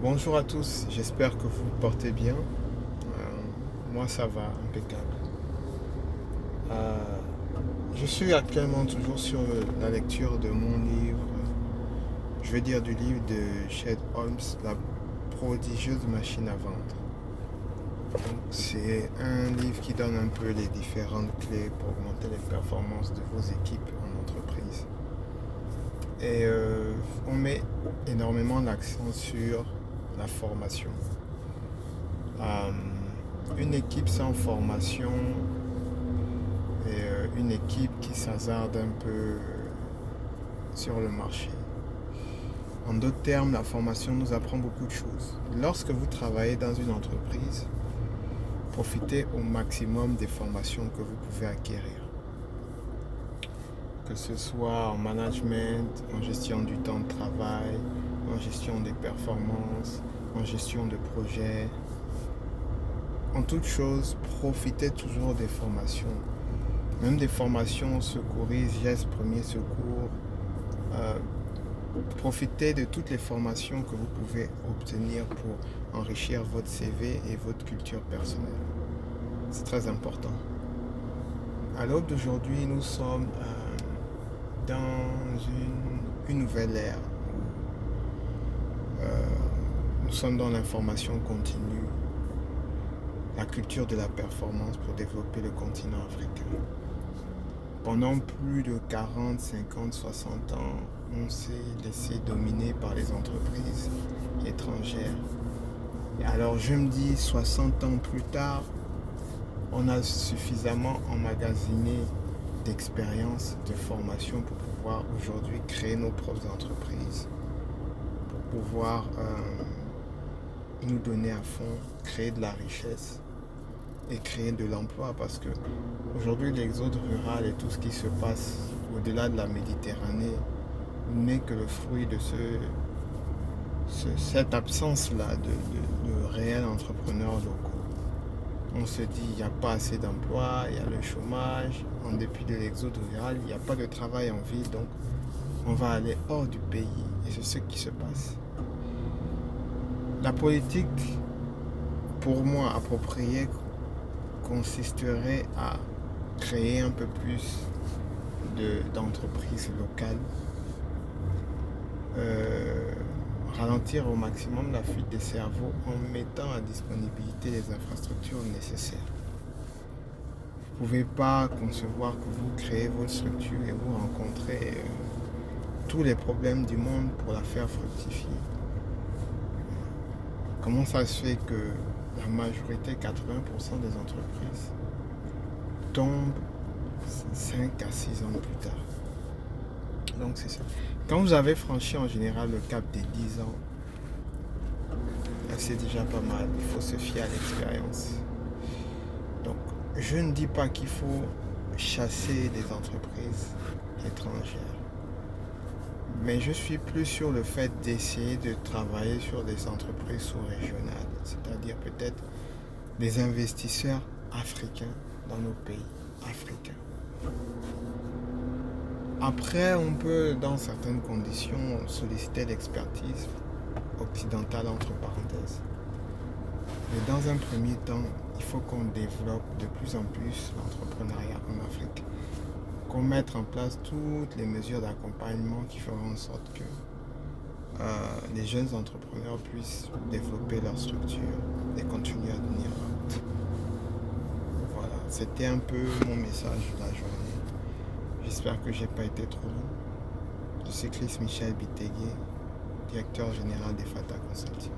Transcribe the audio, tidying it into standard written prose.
Bonjour à tous, j'espère que vous vous portez bien. Moi ça va, impeccable. Euh, je suis actuellement toujours sur la lecture de mon livre, je veux dire du livre de Shed Holmes, La prodigieuse machine à vendre. Donc, c'est un livre qui donne un peu les différentes clés pour augmenter les performances de vos équipes en entreprise. Et on met énormément l'accent sur la formation. Euh, une équipe sans formation est une équipe qui s'hasarde un peu sur le marché. En d'autres termes, la formation nous apprend beaucoup de choses. Lorsque vous travaillez dans une entreprise, profitez au maximum des formations que vous pouvez acquérir. Que ce soit en management, en gestion du temps de travail, en gestion des performances, en gestion de projets. En toute chose, profitez toujours des formations. Même des formations secouristes, gestes, premiers secours. Euh, Profitez de toutes les formations que vous pouvez obtenir pour enrichir votre CV et votre culture personnelle. C'est très important. À l'aube d'aujourd'hui, nous sommes dans une nouvelle ère. Euh, Nous sommes dans l'information continue, la culture de la performance pour développer le continent africain. Pendant plus de 40, 50, 60 ans, on s'est laissé dominer par les entreprises étrangères. Et alors je me dis, 60 ans plus tard, on a suffisamment emmagasiné d'expérience, de formation pour pouvoir aujourd'hui créer nos propres entreprises, pour pouvoir nous donner à fond, créer de la richesse et créer de l'emploi, parce que aujourd'hui l'exode rural et tout ce qui se passe au-delà de la Méditerranée n'est que le fruit de cette absence-là de réels entrepreneurs locaux. On se dit il n'y a pas assez d'emplois, il y a le chômage, en dépit de l'exode rural, il n'y a pas de travail en ville, donc on va aller hors du pays et c'est ce qui se passe. La politique, pour moi, appropriée, consisterait à créer un peu plus d'entreprises locales, ralentir au maximum la fuite des cerveaux en mettant à disponibilité les infrastructures nécessaires. Vous ne pouvez pas concevoir que vous créez votre structure et vous rencontrez tous les problèmes du monde pour la faire fructifier. Comment ça se fait que la majorité, 80% des entreprises, tombent 5 à 6 ans plus tard? Donc c'est ça. Quand vous avez franchi en général le cap des 10 ans, c'est déjà pas mal. Il faut se fier à l'expérience. Donc je ne dis pas qu'il faut chasser des entreprises étrangères. Mais je suis plus sur le fait d'essayer de travailler sur des entreprises sous-régionales, c'est-à-dire peut-être des investisseurs africains dans nos pays africains. Après, on peut, dans certaines conditions, solliciter l'expertise occidentale entre parenthèses. Mais dans un premier temps, il faut qu'on développe de plus en plus l'entrepreneuriat en Afrique, qu'on mette en place toutes les mesures d'accompagnement qui feront en sorte que les jeunes entrepreneurs puissent développer leur structure et continuer à devenir fortes. Voilà, c'était un peu mon message de la journée. J'espère que j'ai pas été trop long. Je suis Chris Michel Bitegué, directeur général des Fata Consulting.